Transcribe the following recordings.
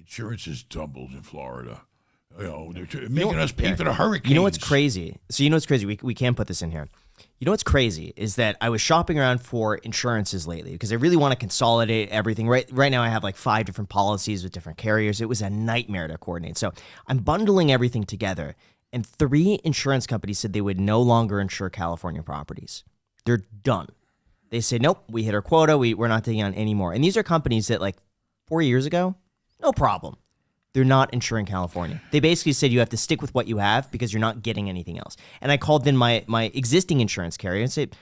insurance has doubled in Florida. They're making us pay for the hurricanes. You know what's crazy? So you know what's crazy? We can't put this in here. You know what's crazy is that I was shopping around for insurances lately because I really want to consolidate everything. Right now I have like 5 different policies with different carriers. It was a nightmare to coordinate. So I'm bundling everything together, and 3 insurance companies said they would no longer insure California properties. They're done. They say, nope, we hit our quota. We're not taking on any more. And these are companies that like 4 years ago, no problem. They're not insuring California. They basically said you have to stick with what you have because you're not getting anything else. And I called in my existing insurance carrier and said,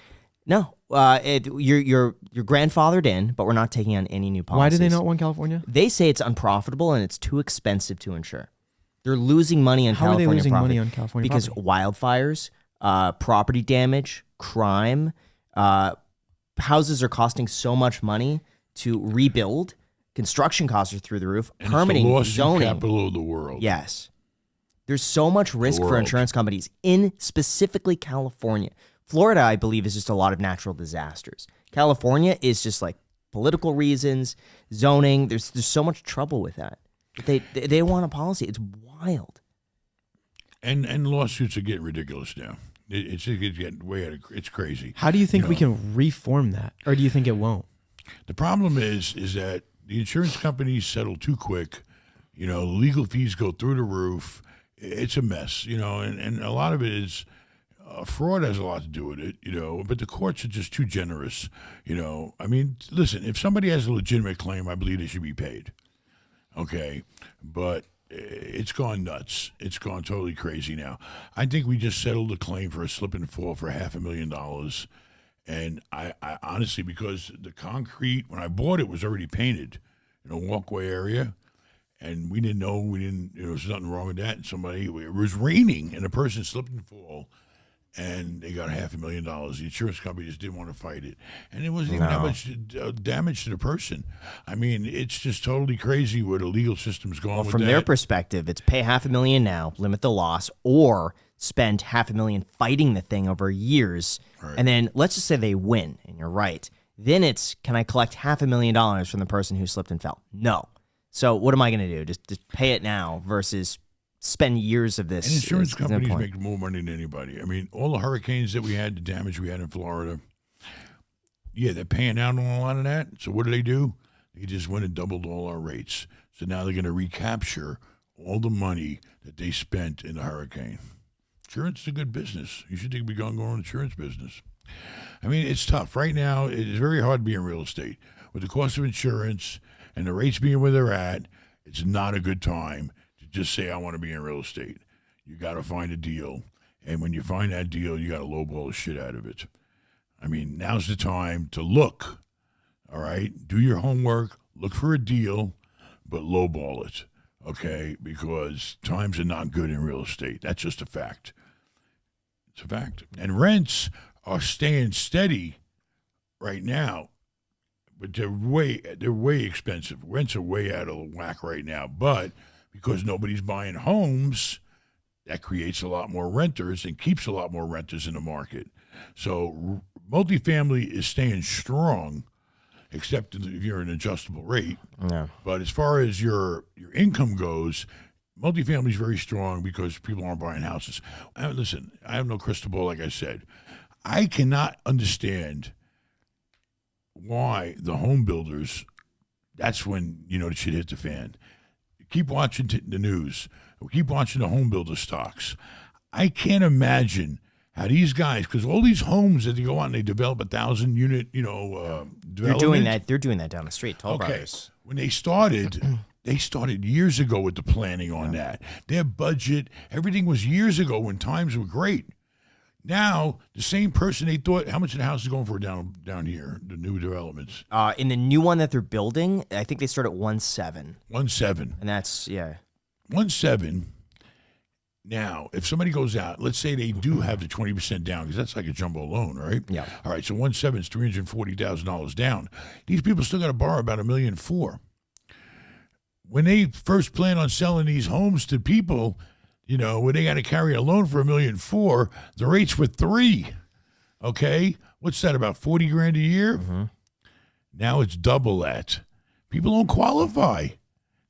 no, you're grandfathered in, but we're not taking on any new policies. Why do they not want California? They say it's unprofitable and it's too expensive to insure. They're losing money on California property. How are they losing property. money on California Because property? Wildfires, property damage, crime, houses are costing so much money to rebuild. Construction costs are through the roof. And permitting, it's the lawsuit zoning. capital of the world. Yes. There's so much risk for insurance companies in specifically California. Florida, I believe, is just a lot of natural disasters. California is just like political reasons, zoning. There's so much trouble with that. They want a policy. It's wild. And lawsuits are getting ridiculous now. It's getting way out of, it's crazy. How do you think we can reform that? Or do you think it won't? The problem is that the insurance companies settle too quick. Legal fees go through the roof. It's a mess, and a lot of it is fraud has a lot to do with it, but the courts are just too generous, I mean, listen, if somebody has a legitimate claim, I believe they should be paid. Okay. But it's gone nuts. It's gone totally crazy now. I think we just settled a claim for a slip and fall for $500,000. And I honestly, because the concrete, when I bought it, was already painted in a walkway area, and we didn't know, there was nothing wrong with that. And it was raining, and a person slipped and fall, and they got $500,000. The insurance company just didn't want to fight it. And it wasn't even that much damage to the person. I mean, it's just totally crazy where the legal system's going with from that. their perspective, it's pay $500,000 now, limit the loss, or spend $500,000 fighting the thing over years. Right. And then let's just say they win, and you're right. Then it's, can I collect $500,000 from the person who slipped and fell? No. So what am I going to do? Just pay it now versus spend years of this. And insurance companies make more money than anybody. I mean, all the hurricanes that we had, the damage we had in Florida, they're paying out on a lot of that. So what do? They just went and doubled all our rates. So now they're going to recapture all the money that they spent in the hurricane. Insurance is a good business. You should think we go into insurance business. I mean, it's tough. Right now, it is very hard to be in real estate. With the cost of insurance and the rates being where they're at, it's not a good time to just say, I want to be in real estate. You got to find a deal. And when you find that deal, you got to lowball the shit out of it. I mean, now's the time to look, all right? Do your homework, look for a deal, but lowball it, okay? Because times are not good in real estate. That's just a fact. It's a fact. And rents are staying steady right now, but they're way expensive. Rents are way out of whack right now. But because nobody's buying homes, that creates a lot more renters and keeps a lot more renters in the market. So multifamily is staying strong, except if you're an adjustable rate. Yeah. But as far as your income goes, multifamily is very strong because people aren't buying houses. Listen, I have no crystal ball, like I said. I cannot understand why the home builders, that's when, the shit hit the fan. Keep watching the news. Keep watching the home builder stocks. I can't imagine how these guys, because all these homes that they go out and they develop 1,000-unit, development. They're doing that down the street. Toll Brothers. When they started years ago with the planning on that. Their budget, everything was years ago when times were great. Now, the same person they thought, how much the house is going for down here, the new developments? In the new one that they're building, I think they start at 1.7. 1.7. And that's, 1.7. Now, if somebody goes out, let's say they do have the 20% down, because that's like a jumbo loan, right? Yeah. All right, so 1.7 is $340,000 down. These people still got to borrow about $1.4 million. When they first plan on selling these homes to people, when they got to carry a loan for $1.4 million, the rates were 3%. Okay, what's that, about $40,000 a year? Mm-hmm. Now it's double that. People don't qualify.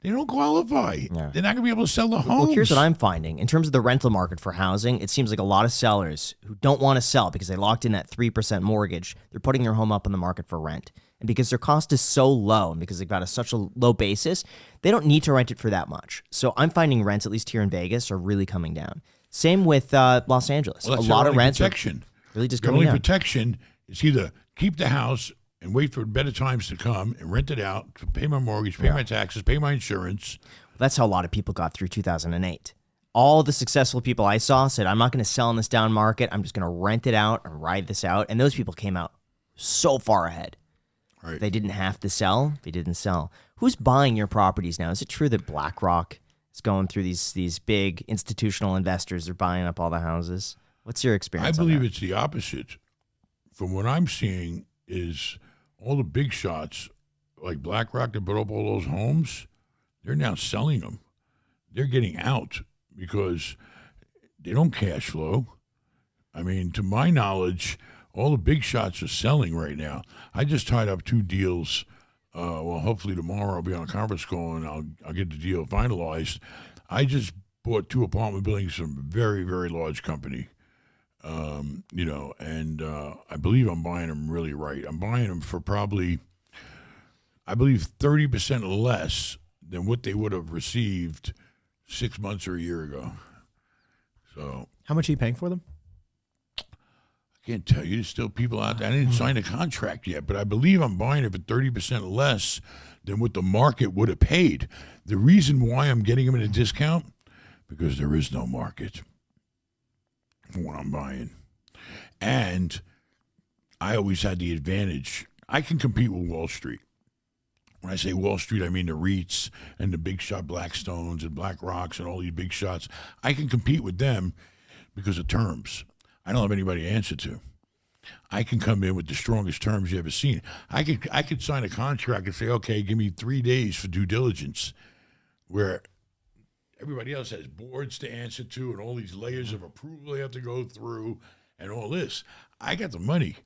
They don't qualify. Yeah. They're not going to be able to sell the homes. Well, here's what I'm finding. In terms of the rental market for housing, it seems like a lot of sellers who don't want to sell because they locked in that 3% mortgage, they're putting their home up on the market for rent. And because their cost is so low and because they've got such a low basis, they don't need to rent it for that much. So I'm finding rents, at least here in Vegas, are really coming down. Same with Los Angeles. Well, a lot of rents protection. are really just Your coming only down. protection is either keep the house and wait for better times to come and rent it out, to pay my mortgage, pay my taxes, pay my insurance. That's how a lot of people got through 2008. All the successful people I saw said, I'm not going to sell in this down market. I'm just going to rent it out and ride this out. And those people came out so far ahead. Right. They didn't have to sell. They didn't sell. Who's buying your properties now? Is it true that BlackRock is going through these big institutional investors are buying up all the houses? What's your experience? I believe it's the opposite. From what I'm seeing is all the big shots, like BlackRock that put up all those homes, they're now selling them. They're getting out because they don't cash flow. I mean, to my knowledge, all the big shots are selling right now. I just tied up 2 deals. Well, hopefully tomorrow I'll be on a conference call and I'll get the deal finalized. I just bought 2 apartment buildings from a very, very large company. And I believe I'm buying them really right. I'm buying them for probably, I believe, 30% less than what they would have received 6 months or a year ago. So How much are you paying for them? I can't tell you. There's still people out there. I didn't sign a contract yet, but I believe I'm buying it for 30% less than what the market would have paid. The reason why I'm getting them at a discount, because there is no market for what I'm buying. And I always had the advantage. I can compete with Wall Street. When I say Wall Street, I mean the REITs and the big shot Blackstones and BlackRocks and all these big shots. I can compete with them because of terms. I don't have anybody to answer to. I can come in with the strongest terms you ever seen. I could sign a contract and say, okay, give me 3 days for due diligence, where everybody else has boards to answer to and all these layers of approval they have to go through and all this. I got the money,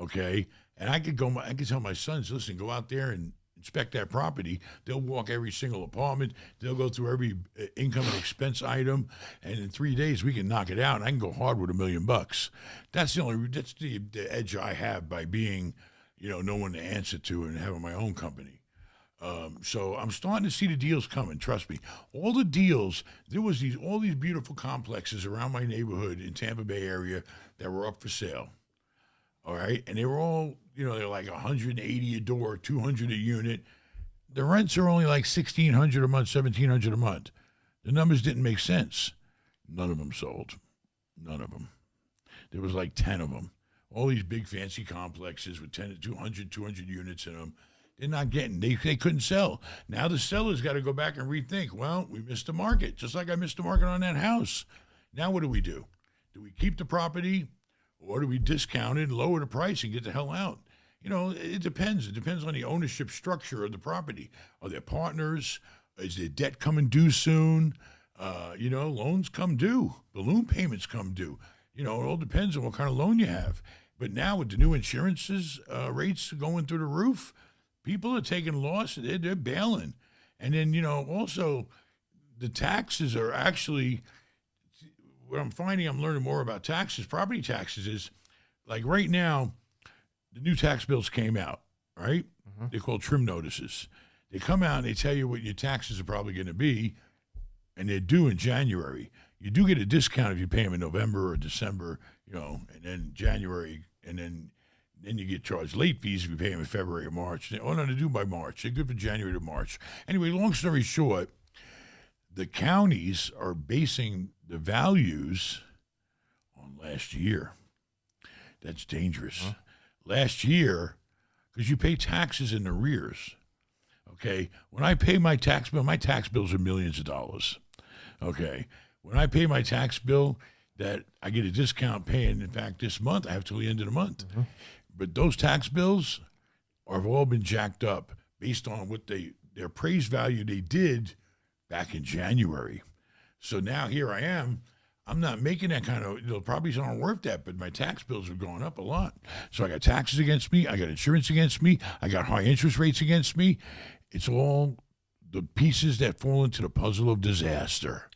okay? And I could tell my sons, listen, go out there and inspect that property. They'll walk every single apartment. They'll go through every income and expense item. And in 3 days, we can knock it out. And I can go hard with $1 million. That's the edge I have by being, no one to answer to and having my own company. So I'm starting to see the deals coming. Trust me. All the deals, there was all these beautiful complexes around my neighborhood in Tampa Bay area that were up for sale. All right. And they were all, they're like 180 a door, 200 a unit. The rents are only like $1,600 a month, $1,700 a month. The numbers didn't make sense. None of them sold. None of them. There was like 10 of them. All these big fancy complexes with 10 to 200 units in them. They're not getting, they couldn't sell. Now the sellers got to go back and rethink. Well, we missed the market, just like I missed the market on that house. Now what do? Do we keep the property or do we discount it and lower the price and get the hell out? It depends. It depends on the ownership structure of the property. Are there partners? Is there debt coming due soon? Loans come due. Balloon payments come due. It all depends on what kind of loan you have. But now with the new insurances rates going through the roof, people are taking loss. They're bailing. And then, also the taxes are actually, what I'm finding, I'm learning more about taxes, property taxes is, like right now, the new tax bills came out, right? Mm-hmm. They're called trim notices. They come out and they tell you what your taxes are probably going to be, and they're due in January. You do get a discount if you pay them in November or December, and then January, and then you get charged late fees if you pay them in February or March. They're due by March. They're good for January to March. Anyway, long story short, the counties are basing the values on last year. That's dangerous. Huh? Last year, because you pay taxes in arrears, okay? When I pay my tax bills are millions of dollars, okay? When I pay my tax bill, that I get a discount paying, in fact, this month, I have till the end of the month. Mm-hmm. But those tax bills have all been jacked up based on what their appraised value they did back in January. So now here I am. I'm not making that kind of, the properties aren't worth that, but my tax bills are going up a lot. So I got taxes against me. I got insurance against me. I got high interest rates against me. It's all the pieces that fall into the puzzle of disaster.